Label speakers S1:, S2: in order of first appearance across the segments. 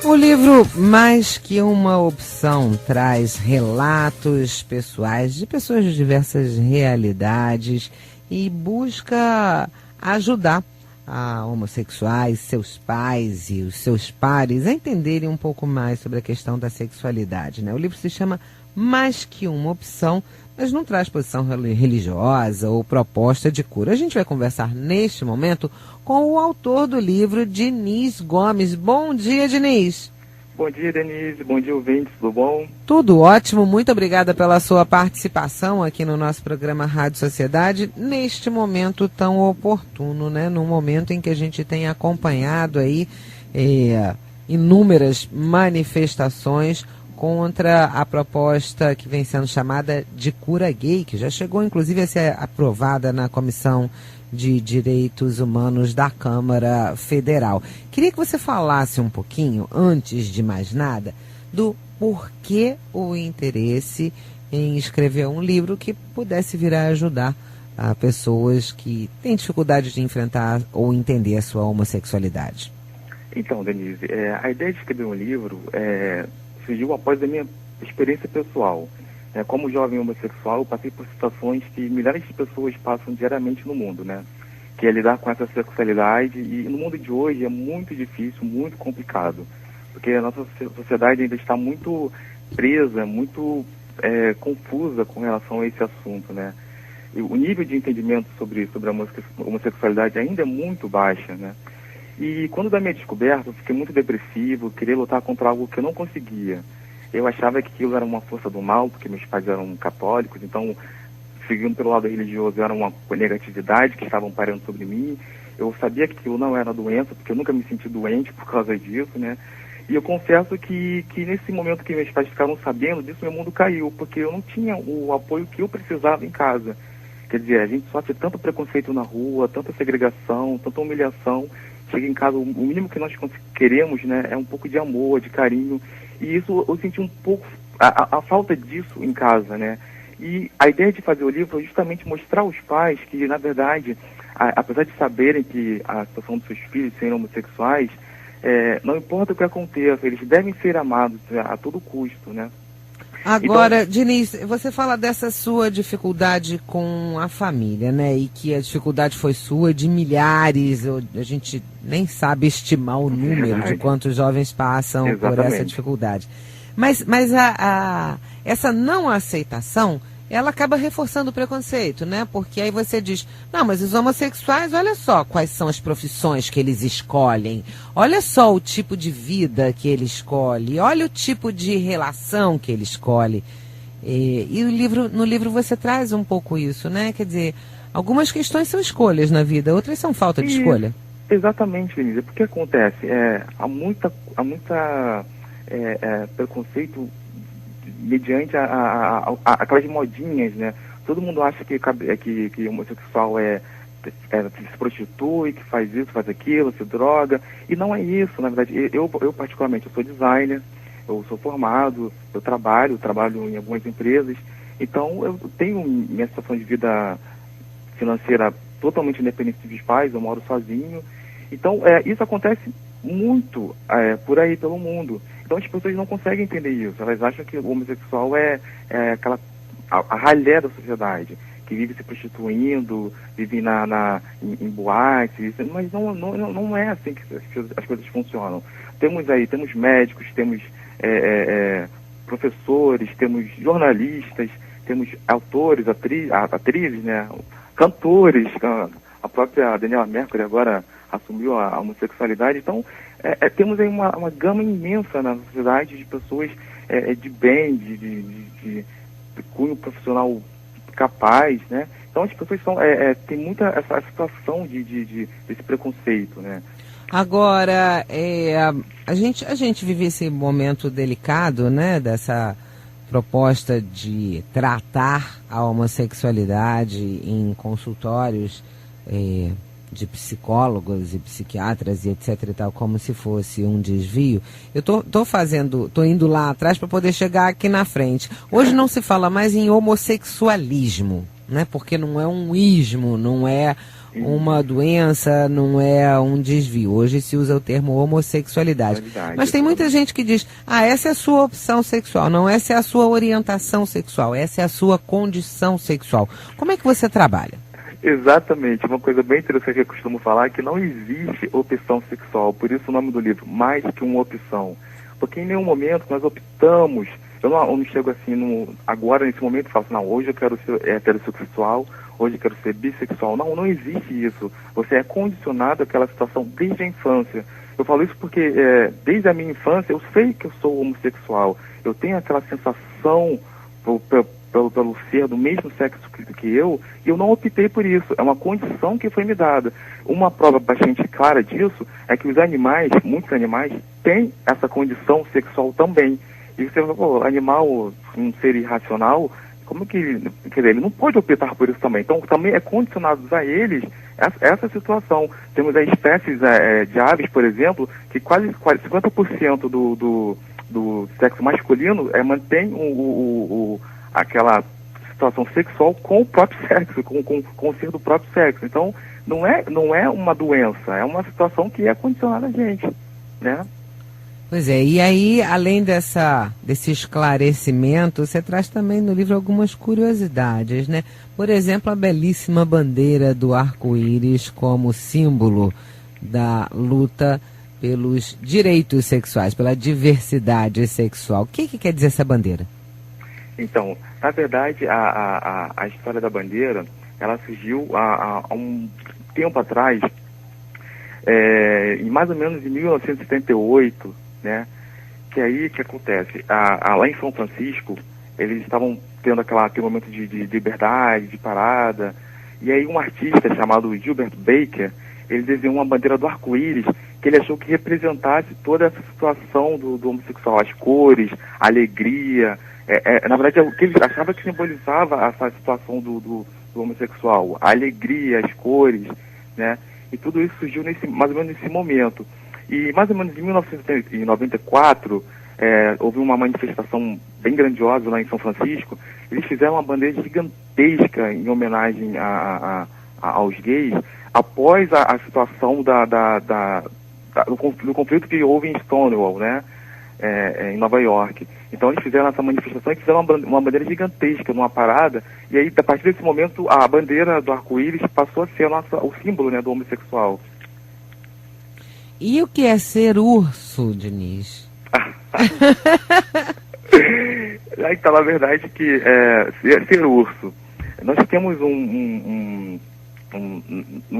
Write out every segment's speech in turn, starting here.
S1: O livro Mais Que Uma Opção traz relatos pessoais de pessoas de diversas realidades e busca ajudar a homossexuais, seus pais e os seus pares a entenderem um pouco mais sobre a questão da sexualidade, né? O livro se chama Mais Que Uma Opção, mas não traz posição religiosa ou proposta de cura. A gente vai conversar neste momento com o autor do livro, Diniz Gomes. Bom dia, Diniz.
S2: Bom dia, Denise. Bom dia, ouvintes. Tudo bom?
S1: Tudo ótimo. Muito obrigada pela sua participação aqui no nosso programa Rádio Sociedade, neste momento tão oportuno, né? Num momento em que a gente tem acompanhado aí inúmeras manifestações contra a proposta que vem sendo chamada de cura gay, que já chegou inclusive a ser aprovada na Comissão de Direitos Humanos da Câmara Federal. Queria que você falasse um pouquinho, antes de mais nada, do porquê o interesse em escrever um livro que pudesse vir a ajudar a pessoas que têm dificuldade de enfrentar ou entender a sua homossexualidade.
S2: Então, Denise, a ideia de escrever um livro surgiu após a minha experiência pessoal. Como jovem homossexual, eu passei por situações que milhares de pessoas passam diariamente no mundo, né? Que é lidar com essa sexualidade, e no mundo de hoje é muito difícil, muito complicado, porque a nossa sociedade ainda está muito presa, muito confusa com relação a esse assunto, né? E o nível de entendimento sobre a homossexualidade ainda é muito baixa, né? E quando da minha descoberta, eu fiquei muito depressivo, queria lutar contra algo que eu não conseguia. Eu achava que aquilo era uma força do mal, porque meus pais eram católicos, então, seguindo pelo lado religioso, era uma negatividade que estavam parando sobre mim. Eu sabia que aquilo não era doença, porque eu nunca me senti doente por causa disso, né? E eu confesso que nesse momento que meus pais ficaram sabendo disso, meu mundo caiu, porque eu não tinha o apoio que eu precisava em casa. Quer dizer, a gente sofre tanto preconceito na rua, tanta segregação, tanta humilhação. Chega em casa, o mínimo que nós queremos, né, é um pouco de amor, de carinho. E isso eu senti um pouco, a falta disso em casa, né? E a ideia de fazer o livro foi justamente mostrar aos pais que, na verdade, apesar de saberem que a situação dos seus filhos serem homossexuais, não importa o que aconteça, eles devem ser amados a todo custo, né?
S1: Agora, então, Diniz, você fala dessa sua dificuldade com a família, né? E que a dificuldade foi sua, de milhares, a gente nem sabe estimar o número de quantos jovens passam por essa dificuldade. Mas essa não aceitação, ela acaba reforçando o preconceito, né? Porque aí você diz, não, mas os homossexuais, olha só quais são as profissões que eles escolhem, olha só o tipo de vida que ele escolhe, olha o tipo de relação que ele escolhe. E no livro você traz um pouco isso, né? Quer dizer, algumas questões são escolhas na vida, outras são falta de escolha.
S2: Exatamente, Denise. Porque acontece, há muita preconceito mediante aquelas modinhas, né? Todo mundo acha que homossexual se prostitui, que faz isso, faz aquilo, se droga, e não é isso, na verdade. Eu particularmente, eu sou designer, eu sou formado, eu trabalho em algumas empresas, então eu tenho minha situação de vida financeira totalmente independente dos pais, eu moro sozinho, então isso acontece muito por aí pelo mundo. Então as pessoas não conseguem entender isso. Elas acham que o homossexual é a ralé da sociedade, que vive se prostituindo, vive em boates, mas não é assim que as coisas funcionam. Temos médicos, temos professores, temos jornalistas, temos autores, atrizes, né, cantores. A própria Daniela Mercury agora assumiu a homossexualidade. Então, temos aí uma gama imensa na sociedade de pessoas de bem, de cunho profissional capaz, né? Então, as pessoas tem muita essa situação desse preconceito, né?
S1: Agora, a gente vive esse momento delicado, né, dessa proposta de tratar a homossexualidade em consultórios de psicólogos e psiquiatras e etc e tal, como se fosse um desvio. Eu tô indo lá atrás para poder chegar aqui na frente. Hoje não se fala mais em homossexualismo, né? Porque não é um ismo, não é uma doença, não é um desvio. Hoje se usa o termo homossexualidade. Mas tem muita gente que diz, essa é a sua opção sexual, não, essa é a sua orientação sexual, essa é a sua condição sexual. Como é que você trabalha?
S2: Exatamente, uma coisa bem interessante que eu costumo falar é que não existe opção sexual, por isso o nome do livro, Mais que uma opção. Porque em nenhum momento nós optamos, eu não chego assim, agora nesse momento, falo assim, não, hoje eu quero ser heterossexual, hoje eu quero ser bissexual. Não existe isso. Você é condicionado àquela situação desde a infância. Eu falo isso porque desde a minha infância eu sei que eu sou homossexual. Eu tenho aquela sensação pelo ser do mesmo sexo que eu, e eu não optei por isso. É uma condição que foi me dada. Uma prova bastante clara disso é que os animais, muitos animais, têm essa condição sexual também. E você fala, animal, um ser irracional, como que, quer dizer, ele não pode optar por isso também. Então, também é condicionado a eles essa situação. Temos as espécies de aves, por exemplo, que quase 50% do sexo masculino mantém aquela situação sexual com o próprio sexo, com o ser do próprio sexo. Então, não é uma doença, é uma situação que é condicionada a gente, né?
S1: Pois é, e aí, além desse esclarecimento, você traz também no livro algumas curiosidades, né? Por exemplo, a belíssima bandeira do arco-íris como símbolo da luta pelos direitos sexuais, pela diversidade sexual. O que quer dizer essa bandeira?
S2: Então, na verdade, a história da bandeira, ela surgiu há um tempo atrás, mais ou menos em 1978, né? Que aí que acontece? Lá em São Francisco, eles estavam tendo aquele momento de liberdade, de parada, e aí um artista chamado Gilbert Baker, ele desenhou uma bandeira do arco-íris que ele achou que representasse toda essa situação do homossexual, as cores, a alegria. Na verdade, o que ele achava que simbolizava essa situação do homossexual, a alegria, as cores, né? E tudo isso surgiu mais ou menos nesse momento. E mais ou menos em 1994, houve uma manifestação bem grandiosa lá em São Francisco. Eles fizeram uma bandeira gigantesca em homenagem aos gays, após a situação do conflito que houve em Stonewall, né? Em Nova York. Então eles fizeram essa manifestação e fizeram uma bandeira gigantesca numa parada, e aí a partir desse momento a bandeira do arco-íris passou a ser o símbolo, né, do homossexual.
S1: E o que é ser urso, Diniz?
S2: Então, na verdade, que ser urso. Nós temos no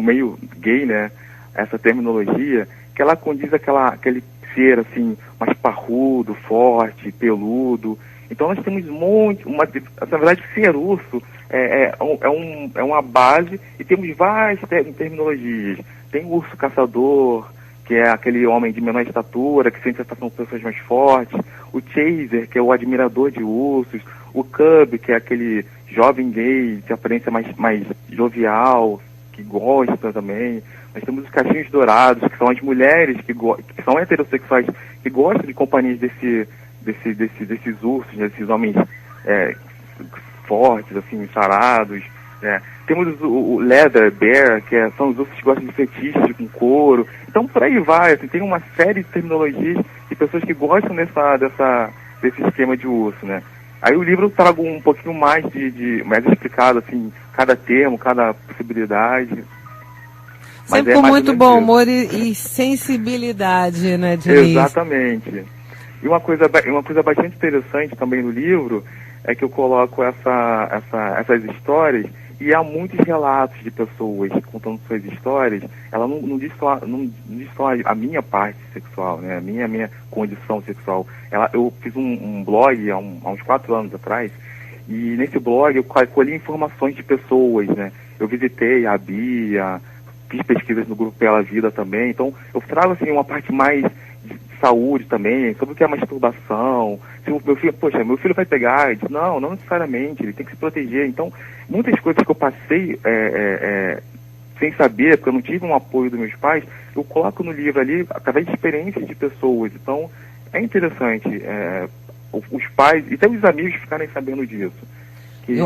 S2: meio gay, né, essa terminologia, que ela condiz aquele ser, assim, mais parrudo, forte, peludo. Então nós temos na verdade, ser urso é uma base, e temos várias terminologias. Tem o urso caçador, que é aquele homem de menor estatura, que sente atração por pessoas mais fortes. O chaser, que é o admirador de ursos. O cub, que é aquele jovem gay de aparência mais jovial, que gosta também. Nós temos os cachinhos dourados, que são as mulheres que são heterossexuais, que gostam de companhias desses ursos, desses homens fortes, assim, sarados, né? Temos o leather bear, que são os ursos que gostam de fetiches com couro. Então, por aí vai, assim, tem uma série de terminologias de pessoas que gostam desse esquema de urso, né? Aí o livro traga um pouquinho mais mais explicado, assim, cada termo, cada possibilidade.
S1: Sempre com muito bom humor e sensibilidade, né, Diniz?
S2: Exatamente. E uma coisa bastante interessante também no livro é que eu coloco essas histórias, e há muitos relatos de pessoas contando suas histórias. Ela não diz só a minha parte sexual, né, a minha condição sexual. Eu fiz um blog há uns 4 anos atrás, e nesse blog eu colhi informações de pessoas, né. Eu visitei a Bia, fiz pesquisas no grupo Pela Vida também. Então eu trago, assim, uma parte mais de saúde também, sobre o que é masturbação. Se o meu filho vai pegar, eu digo, não necessariamente, ele tem que se proteger. Então, muitas coisas que eu passei sem saber, porque eu não tive um apoio dos meus pais, eu coloco no livro ali através de experiências de pessoas. Então, é interessante os pais e até os amigos ficarem sabendo disso.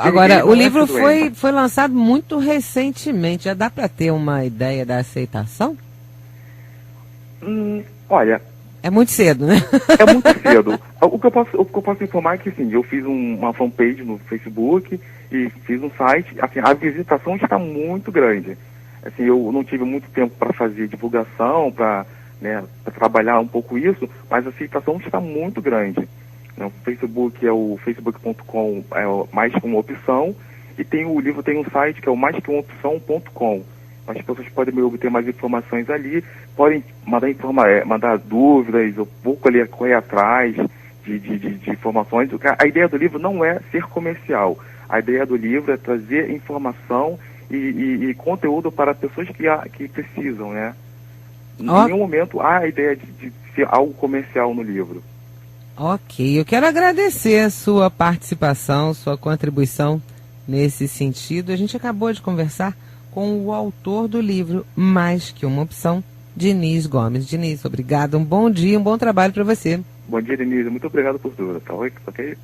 S1: Agora, o livro foi lançado muito recentemente. Já dá para ter uma ideia da aceitação?
S2: Olha...
S1: É muito cedo, né?
S2: É muito cedo. O que eu posso informar é que, assim, eu fiz uma fanpage no Facebook e fiz um site. Assim, a visitação está muito grande. Assim, eu não tive muito tempo para fazer divulgação, para trabalhar um pouco isso, mas a aceitação está muito grande. O Facebook é o facebook.com, mais que uma opção, e o livro tem um site que é o maisqueumopção.com. As pessoas podem me obter mais informações ali, podem mandar dúvidas, eu vou correr atrás de informações. A ideia do livro não é ser comercial. A ideia do livro é trazer informação e conteúdo para pessoas que precisam, né? Em nenhum momento há a ideia de ser algo comercial no livro.
S1: Ok, eu quero agradecer a sua participação, sua contribuição nesse sentido. A gente acabou de conversar com o autor do livro Mais Que Uma Opção, Diniz Gomes. Diniz, obrigado, um bom dia, um bom trabalho para você.
S2: Bom dia, Denise, muito obrigado por tudo, tá ok?